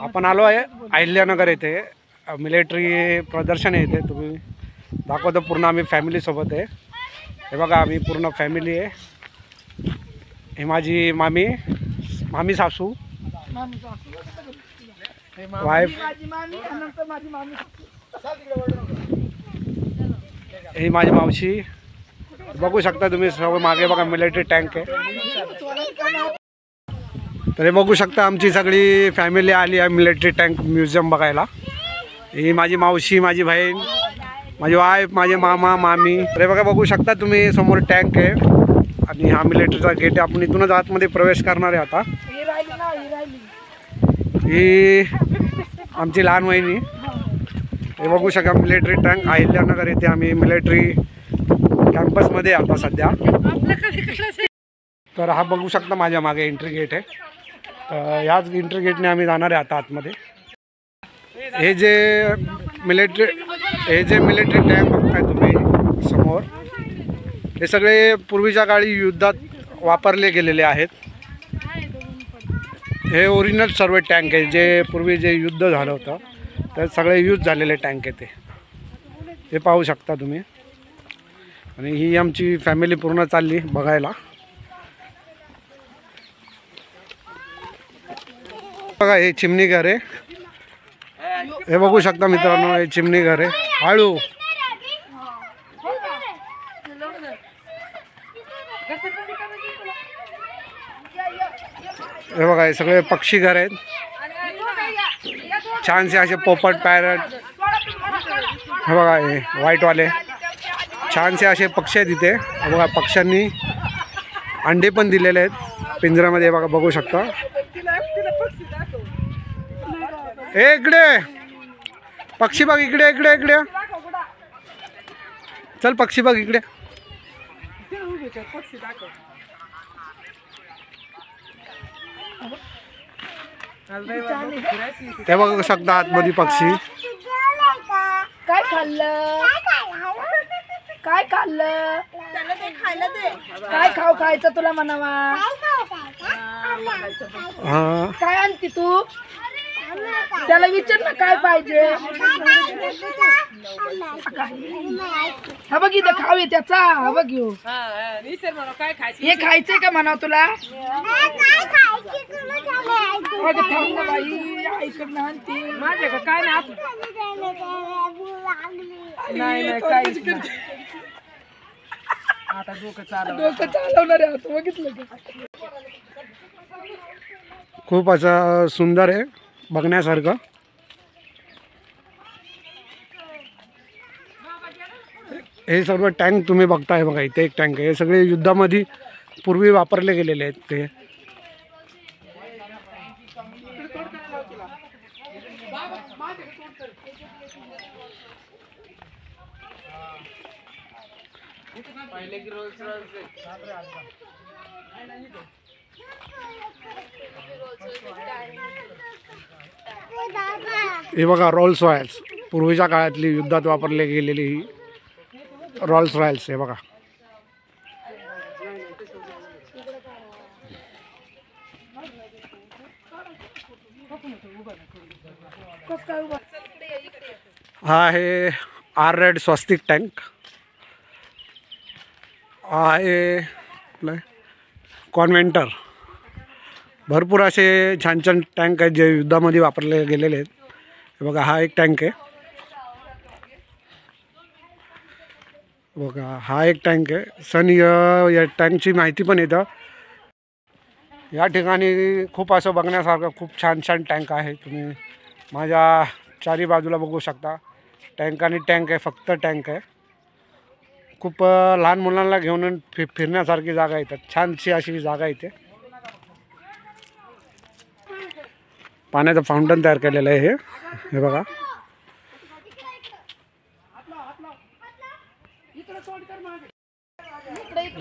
आपण आलो आहे अहिल्यानगर येथे मिलिटरी प्रदर्शन आहे इथे तुम्ही दाखवतो पूर्ण आम्ही फॅमिली सोबत आहे। हे बघा आम्ही पूर्ण फॅमिली आहे। हे माझी मामी सासू वाईफ ही माझी मावशी बघू शकता तुम्ही सर्व मागे बघा मिलिटरी टँक आहे। तर हे बघू शकता आमची सगळी फॅमिली आली आहे मिलिटरी टँक म्युझियम बघायला। ही माझी मावशी माझी बहीण माझी वाईफ माझे मामा मामी। तर बघा बघू शकता तुम्ही समोर टँक आहे आणि हा मिलिटरीचा गेट आहे। आपण इथूनच आतमध्ये प्रवेश करणार आहे आता। ही आमची लहान वहिनी हे बघू शकता मिलिटरी टँक अहिल्यानगर येथे आम्ही मिलिटरी कॅम्पसमध्ये आता सध्या। तर हा बघू शकता माझ्या मागे एंट्री गेट आहे। याच एंट्री गेटने आम्ही जाणार आहे आता आतमध्ये। हे जे मिलिटरी टँक बघताय तुम्ही समोर हे सगळे पूर्वीच्या काळी युद्धात वापरले गेलेले आहेत। हे ओरिजिनल सर्व टँक आहे जे पूर्वी जे युद्ध झालं होतं तर सगळे यूज झालेले टँक आहे ते पाहू शकता तुम्ही। आणि ही आमची फॅमिली पूर्ण चालली बघायला। बघा हे चिमणी घर आहे। हे बघू शकता मित्रांनो हे चिमणी घर आहे। हळू हे बघा हे सगळे पक्षी घर आहेत। छानसे असे पोपट पॅरट हे बघा हे व्हाईटवाले छानसे असे पक्षी आहेत इथे। बघा पक्ष्यांनी अंडे पण दिलेले आहेत पिंजऱ्यामध्ये बघा बघू शकता। हे इकडे पक्षी बघ इकडे इकडे इकडे चल पक्षी बघ इकडे। ते बघू शकता आतमध्ये पक्षी। काय खाल्लं काय खाल्लं काय खायचं तुला म्हणावा काय आणती तू त्याला विचार ना काय पाहिजे। हा बघ इथं खाऊ आहे त्याचा हा बघ घेऊ हे खायचंय का म्हणाव तुला माझ्या काय नाही काय आता डोकं चालवणार आहे आता बघितलं का। खूप असं सुंदर आहे बघण्यासारखं। हे सर्व टँक तुम्ही बघताय बघा इथे एक टँक आहे। हे सगळे युद्धामध्ये पूर्वी वापरले गेलेले आहेत ते। हे बघा रोल्स रॉयल्स पूर्वीच्या काळातली युद्धात वापरले गेलेली ही रोल्स रॉयल्स हे बघा। हा आहे आर रेड स्वस्तिक टँक। हा आहे आपलं कॉन्व्हेंटर। भरपूर असे छान छान टँक आहेत जे युद्धामध्ये वापरले गेलेले आहेत। हे बघा हा एक टँक आहे बघा हा एक टँक आहे। सन या टँकची माहिती पण येतं। या ठिकाणी खूप असं बघण्यासारखं खूप छान छान टँक आहे। तुम्ही माझ्या चारी बाजूला बघू शकता टँक आणि टँक आहे फक्त टँक आहे। खूप लहान मुलांना घेऊन फिरण्यासारखी जागा येतात छानशी अशी जागा इथे। पाण्याचं फाउंटन तयार केलेलं आहे हे बघा।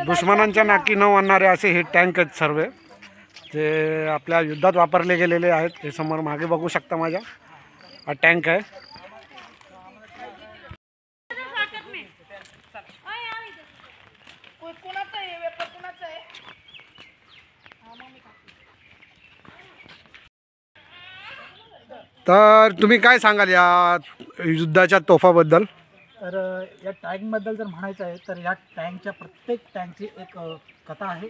दुश्मनांच्या नाकी न आणणारे असे हे टँक आहेत सर्व जे आपल्या युद्धात वापरले गेलेले आहेत। हे समोर मागे बघू शकता माझ्या हा टँक आहे। तर तुम्ही काय सांगाल या युद्धाच्या तोफाबद्दल? तर या टँकबद्दल जर म्हणायचं आहे तर या टँकच्या प्रत्येक टँकची एक कथा आहे.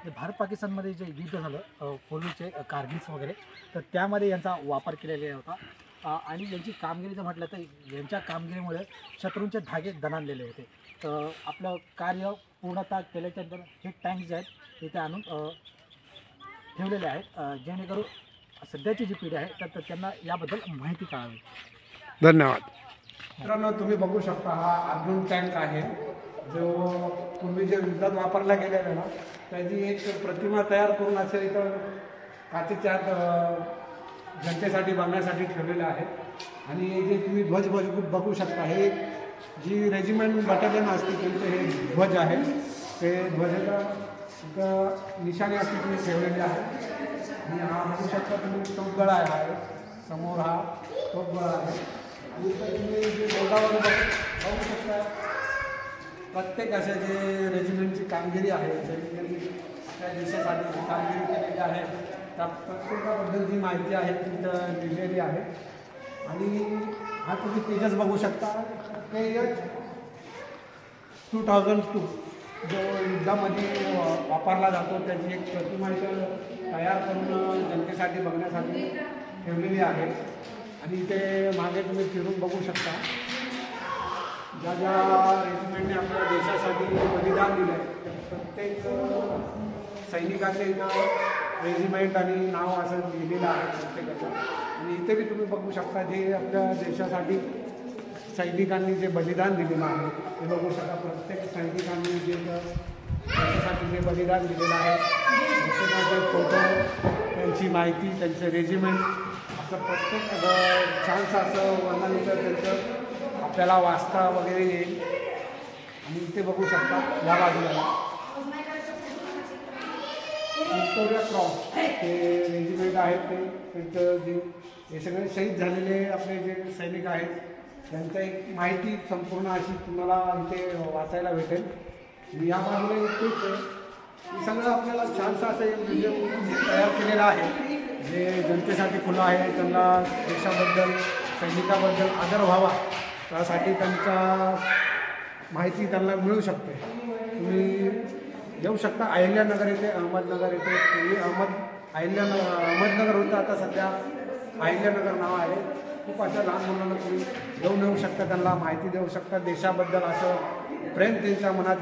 जे भारत पाकिस्तानमध्ये जे युद्ध झालं पोलीसचे कारगिल्स वगैरे, तर त्यामध्ये यांचा वापर केलेला होता. आणि यांची कामगिरी जर म्हटलं तर यांच्या कामगिरीमुळे शत्रूंचे धागे दणाणलेले होते. तर आपलं कार्य पूर्णतः केल्याच्यानंतर हे टँक जे आहेत इथे आणून ठेवलेले आहेत, जेणेकरून सध्याची जी पिढी आहे तर त्यांना याबद्दल माहिती कळावी. धन्यवाद. मित्रांनो, तुम्ही बघू शकता हा अर्जुन टँक आहे, जो पूर्वी जे युद्धात वापरला गेलेला ना त्याची एक प्रतिमा तयार करून असे इथं काचेच्या जनतेसाठी बघण्यासाठी ठेवलेले आहे. आणि जे तुम्ही ध्वज बघू शकता, हे जी रेजिमेंट बटालियन असते त्यांचे हे ध्वज आहे. ते ध्वजाचा निशाणी असते तुम्ही ठेवलेली आहे. आणि हा बघू शकता तुम्ही तोफगळा आहे, समोर हा तोफगळा आहे. आणि तुम्ही जे बोर्डावर बघू शकता प्रत्येक अशा जे रेजिमेंटची कामगिरी आहे, ज्यांनी आपल्या देशासाठी कामगिरी केलेली आहे त्या प्रत्येकाबद्दल जी माहिती आहे तिथं लिहिलेली आहे. आणि हा तुम्ही तेजस बघू शकता, तेजस 2002 जो युद्धामध्ये वापरला जातो त्याची एक प्रतिमा इथं तयार करून जनतेसाठी बघण्यासाठी ठेवलेली आहे. आणि ते मागे तुम्ही फिरून बघू शकता ज्या ज्या रेजिमेंटने आपल्या देशासाठी बलिदान दिलं आहे प्रत्येक सैनिकाचे इथं रेजिमेंट आणि नाव असं लिहिलेलं आहे प्रत्येकाचं. आणि इथे बी तुम्ही बघू शकता जे आपल्या देशासाठी सैनिकांनी जे बलिदान दिलेलं आहे ते बघू शकता. प्रत्येक सैनिकांनी जे देशासाठी जे बलिदान दिलेलं आहे प्रत्येकाचे फोटो, त्यांची माहिती, त्यांचे रेजिमेंट असं प्रत्येक छानसं असं वर्णन इथं त्यांचं आपल्याला वाचता वगैरे येईल. आणि इथे बघू शकता या बाजूला विक्टोरिया क्रॉस ते रेजिमेंट आहेत, ते त्यांचं जे हे सगळे शहीद झालेले आपले जे सैनिक आहेत त्यांचं एक माहिती संपूर्ण अशी तुम्हाला इथे वाचायला भेटेल. या बाजूला तेच हे सगळं आपल्याला छानसं असं एक म्युझियम तयार केलेलं आहे जे जनतेसाठी खुलं आहे. त्यांना देशाबद्दल सैनिकाबद्दल आदर व्हावा त्यासाठी त्यांचा माहिती त्यांना मिळू शकते. तुम्ही येऊ शकता अहिल्यानगर येथे, अहमदनगर येथे. पूर्वी अहमदनगर होतं, आता सध्या अहिल्यानगर नाव आहे. खूप अशा लहान मुलांना तुम्ही येऊ शकता, त्यांना माहिती देऊ शकता. देशाबद्दल असं प्रेम त्यांच्या मनात